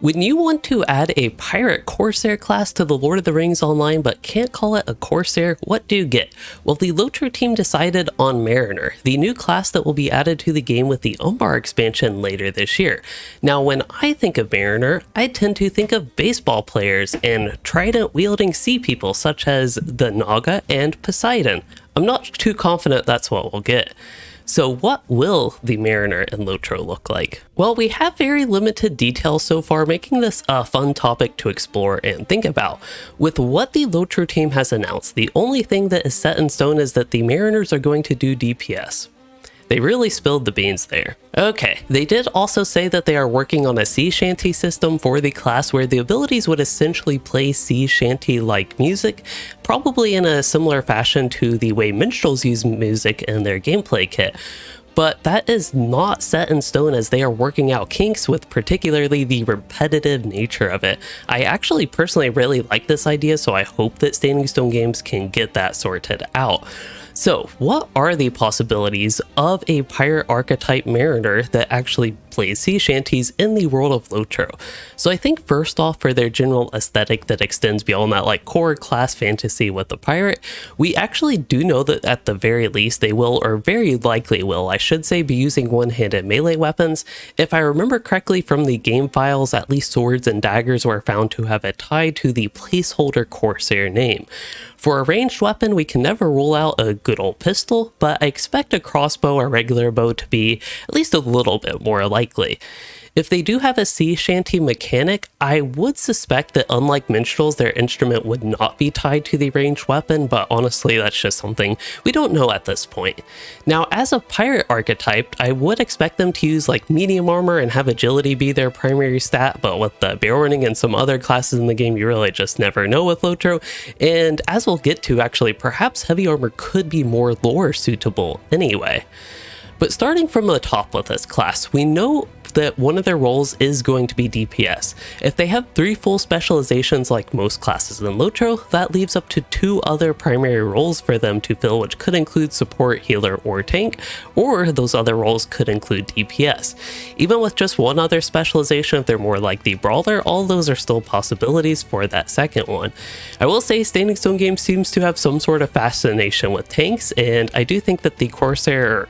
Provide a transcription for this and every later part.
When you want to add a pirate corsair class to the Lord of the Rings Online but can't call it a corsair, what do you get? Well, the LOTRO team decided on Mariner, the new class that will be added to the game with the Umbar expansion later this year. Now, when I think of Mariner, I tend to think of baseball players and trident-wielding sea people such as the Naga and Poseidon. I'm not too confident that's what we'll get. So what will the Mariner and LOTRO look like? Well, we have very limited details so far, making this a fun topic to explore and think about. With what the LOTRO team has announced, the only thing that is set in stone is that the Mariners are going to do DPS. They really spilled the beans there. Okay, they did also say that they are working on a sea shanty system for the class where the abilities would essentially play sea shanty-like music, probably in a similar fashion to the way minstrels use music in their gameplay kit. But that is not set in stone as they are working out kinks with particularly the repetitive nature of it. I actually personally really like this idea, so I hope that Standing Stone Games can get that sorted out. So what are the possibilities of a pirate archetype mariner that actually plays sea shanties in the world of LOTRO? So I think first off, for their general aesthetic that extends beyond that like core class fantasy with the pirate, we actually do know that at the very least they will, or very likely will, I should say, be using one-handed melee weapons. If I remember correctly from the game files, at least swords and daggers were found to have a tie to the placeholder corsair name. For a ranged weapon, we can never rule out a good old pistol, but I expect a crossbow or regular bow to be at least a little bit more likely. If they do have a sea shanty mechanic, I would suspect that unlike minstrels, their instrument would not be tied to the ranged weapon, but honestly, that's just something we don't know at this point. Now, as a pirate archetype, I would expect them to use like medium armor and have agility be their primary stat, but with the Beorning and some other classes in the game, you really just never know with LOTRO. And as we'll get to, actually, perhaps heavy armor could be more lore suitable anyway. But starting from the top with this class, we know that one of their roles is going to be DPS. If they have 3 full specializations like most classes in LOTRO, that leaves up to 2 other primary roles for them to fill, which could include support, healer, or tank, or those other roles could include DPS. Even with just one other specialization, if they're more like the Brawler, all those are still possibilities for that second one. I will say Standing Stone Games seems to have some sort of fascination with tanks, and I do think that the Corsair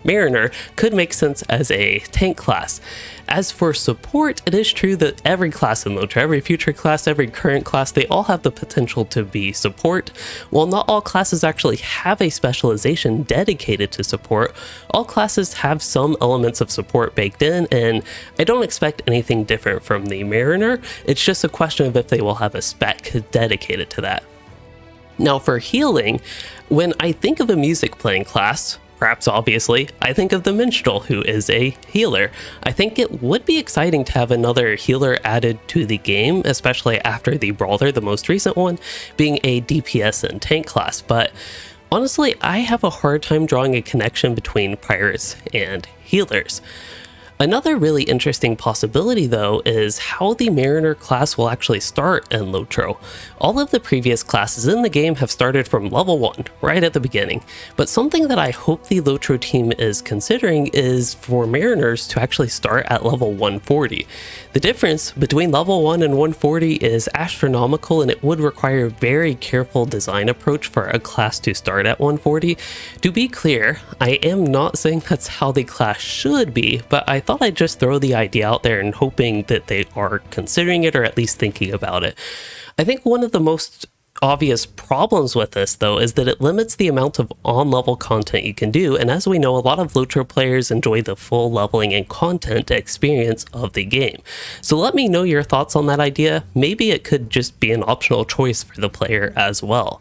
Mariner could make sense as a tank class. As for support, it is true that every class in LOTRO, every future class, every current class, they all have the potential to be support. While not all classes actually have a specialization dedicated to support, all classes have some elements of support baked in, and I don't expect anything different from the Mariner. It's just a question of if they will have a spec dedicated to that. Now for healing, when I think of a music playing class, perhaps obviously, I think of the minstrel, who is a healer. I think it would be exciting to have another healer added to the game, especially after the Brawler, the most recent one, being a DPS and tank class. But honestly, I have a hard time drawing a connection between pirates and healers. Another really interesting possibility, though, is how the Mariner class will actually start in LOTRO. All of the previous classes in the game have started from level 1, right at the beginning, but something that I hope the LOTRO team is considering is for Mariners to actually start at level 140. The difference between level 1 and 140 is astronomical, and it would require a very careful design approach for a class to start at 140. To be clear, I am not saying that's how the class should be, but I thought I'd just throw the idea out there and hoping that they are considering it or at least thinking about it. I think one of the most obvious problems with this, though, is that it limits the amount of on-level content you can do, and as we know, a lot of LOTRO players enjoy the full leveling and content experience of the game. So let me know your thoughts on that idea. Maybe it could just be an optional choice for the player as well.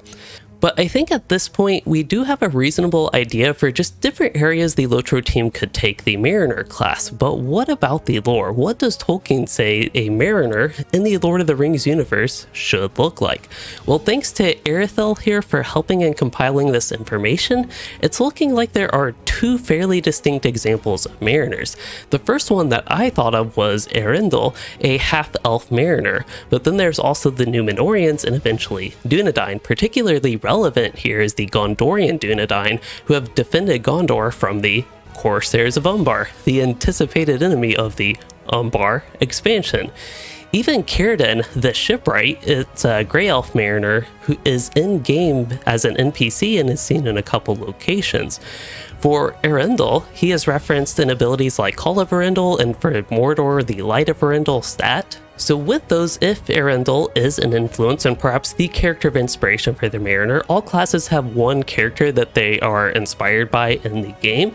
But I think at this point, we do have a reasonable idea for just different areas the LOTRO team could take the Mariner class. But what about the lore? What does Tolkien say a Mariner in the Lord of the Rings universe should look like? Well, thanks to Erithel here for helping and compiling this information, it's looking like there are 2 fairly distinct examples of Mariners. The first one that I thought of was Eärendil, a half-elf Mariner, but then there's also the Númenóreans and eventually Dúnedain. Particularly relevant here is the Gondorian Dúnedain, who have defended Gondor from the Corsairs of Umbar, the anticipated enemy of the Umbar expansion. Even Círdan, the shipwright, it's a Grey Elf Mariner who is in-game as an NPC and is seen in a couple locations. For Arundel, he is referenced in abilities like Call of Arundel, and for Mordor, the Light of Arundel stat. So with those, if Arundel is an influence and perhaps the character of inspiration for the Mariner, all classes have one character that they are inspired by in the game.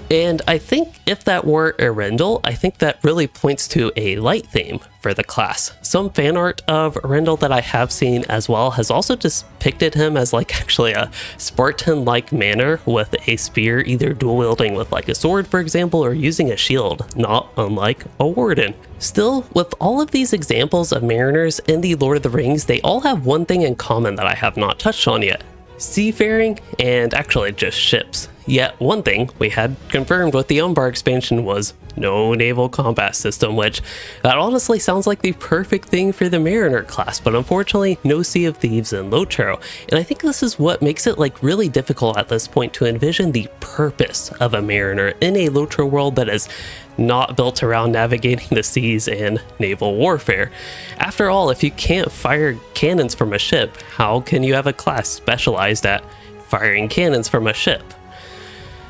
And I think if that were Arundel, I think that really points to a light theme for the class. Some fan art of Arundel that I have seen as well has also depicted him as like actually a Spartan-like manner with a spear, either dual wielding with like a sword, for example, or using a shield, not unlike a warden. Still, with all of these examples of mariners in the Lord of the Rings, they all have one thing in common that I have not touched on yet: seafaring, and actually just ships. Yet one thing we had confirmed with the Umbar expansion was no naval combat system, which that honestly sounds like the perfect thing for the Mariner class, but unfortunately no Sea of Thieves in LOTRO. And I think this is what makes it like really difficult at this point to envision the purpose of a Mariner in a LOTRO world that is not built around navigating the seas and naval warfare. After all, if you can't fire cannons from a ship, how can you have a class specialized at firing cannons from a ship?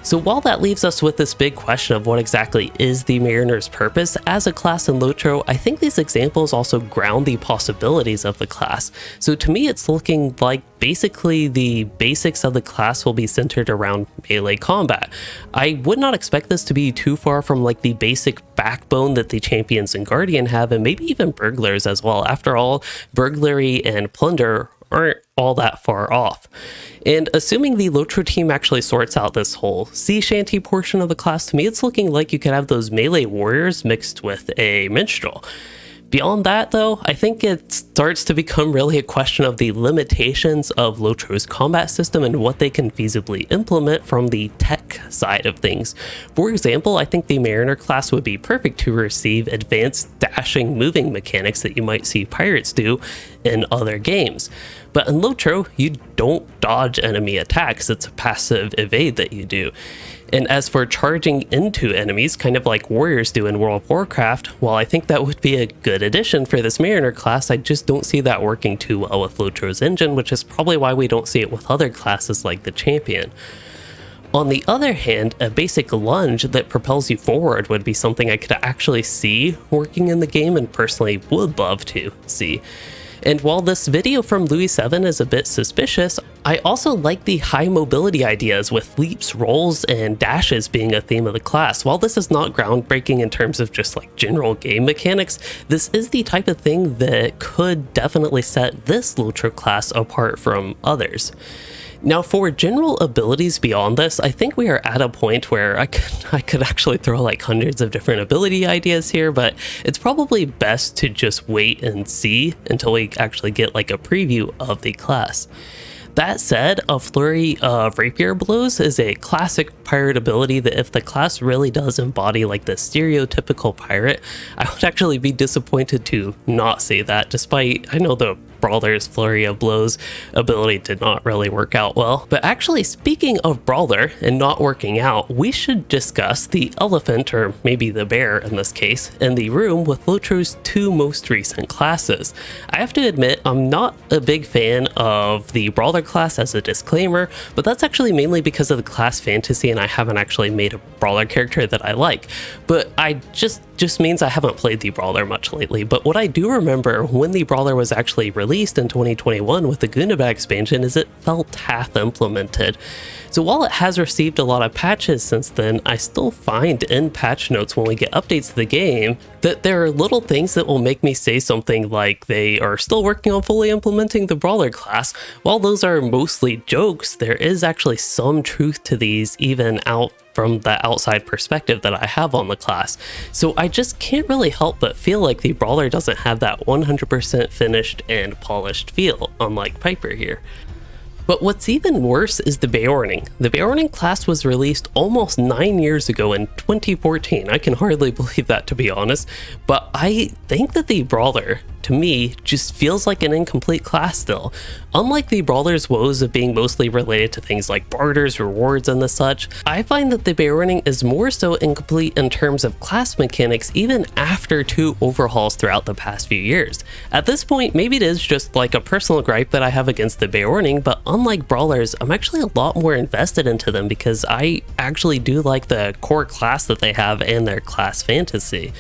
So while that leaves us with this big question of what exactly is the Mariner's purpose as a class in LOTRO, I think these examples also ground the possibilities of the class. So to me, it's looking like basically the basics of the class will be centered around melee combat. I would not expect this to be too far from like the basic backbone that the Champions and Guardian have, and maybe even Burglars as well. After all, burglary and plunder aren't all that far off. And assuming the LOTRO team actually sorts out this whole sea shanty portion of the class, to me it's looking like you could have those melee warriors mixed with a minstrel. Beyond that though, I think it starts to become really a question of the limitations of LOTRO's combat system and what they can feasibly implement from the tech side of things. For example, I think the Mariner class would be perfect to receive advanced dashing moving mechanics that you might see pirates do in other games. But in LOTRO, you don't dodge enemy attacks, it's a passive evade that you do. And as for charging into enemies, kind of like warriors do in World of Warcraft, while I think that would be a good addition for this Mariner class, I just don't see that working too well with LOTRO's engine, which is probably why we don't see it with other classes like the Champion. On the other hand, a basic lunge that propels you forward would be something I could actually see working in the game and personally would love to see. And while this video from Louis7 is a bit suspicious, I also like the high mobility ideas with leaps, rolls, and dashes being a theme of the class. While this is not groundbreaking in terms of just like general game mechanics, this is the type of thing that could definitely set this LOTRO class apart from others. Now for general abilities beyond this, I think we are at a point where I could actually throw like hundreds of different ability ideas here, but it's probably best to just wait and see until we actually get like a preview of the class. That said, a flurry of rapier blows is a classic pirate ability that if the class really does embody like the stereotypical pirate, I would actually be disappointed to not see that, despite I know the Brawler's Flurry of Blows ability did not really work out well. But actually, speaking of Brawler and not working out, we should discuss the elephant, or maybe the bear in this case, in the room with LOTRO's two most recent classes. I have to admit, I'm not a big fan of the Brawler class as a disclaimer, but that's actually mainly because of the class fantasy and I haven't actually made a Brawler character that I like. But I just means I haven't played the Brawler much lately. But what I do remember when the Brawler was actually released in 2021 with the Goonaba expansion is it felt half implemented. So while it has received a lot of patches since then, I still find in patch notes when we get updates to the game that there are little things that will make me say something like they are still working on fully implementing the Brawler class. While those are mostly jokes, there is actually some truth to these even out from the outside perspective that I have on the class. So I just can't really help but feel like the Brawler doesn't have that 100% finished and polished feel, unlike Piper here. But what's even worse is the Beorning. The Beorning class was released almost 9 years ago in 2014. I can hardly believe that, to be honest, but I think that the Brawler to me, just feels like an incomplete class still. Unlike the Brawler's woes of being mostly related to things like barters, rewards, and the such, I find that the Beorning is more so incomplete in terms of class mechanics even after 2 overhauls throughout the past few years. At this point, maybe it is just like a personal gripe that I have against the Beorning, but unlike Brawlers, I'm actually a lot more invested into them because I actually do like the core class that they have and their class fantasy.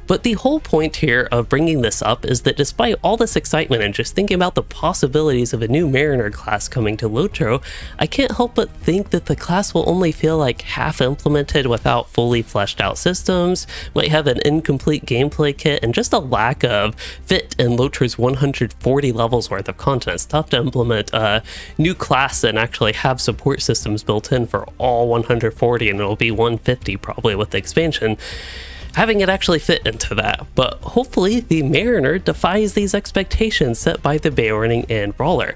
But the whole point here of bringing this up is that despite all this excitement and just thinking about the possibilities of a new Mariner class coming to LOTRO, I can't help but think that the class will only feel like half implemented without fully fleshed out systems, might have an incomplete gameplay kit, and just a lack of fit in LOTRO's 140 levels worth of content. It's tough to implement a new class and actually have support systems built in for all 140, and it'll be 150 probably with the expansion, having it actually fit into that. But hopefully the Mariner defies these expectations set by the Beorning and Brawler.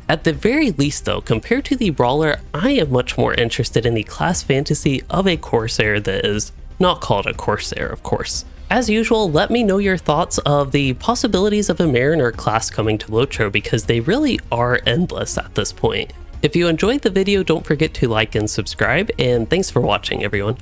At the very least though, compared to the Brawler, I am much more interested in the class fantasy of a Corsair that is not called a Corsair, of course. As usual, let me know your thoughts of the possibilities of a Mariner class coming to LOTRO, because they really are endless at this point. If you enjoyed the video, don't forget to like and subscribe, and thanks for watching everyone.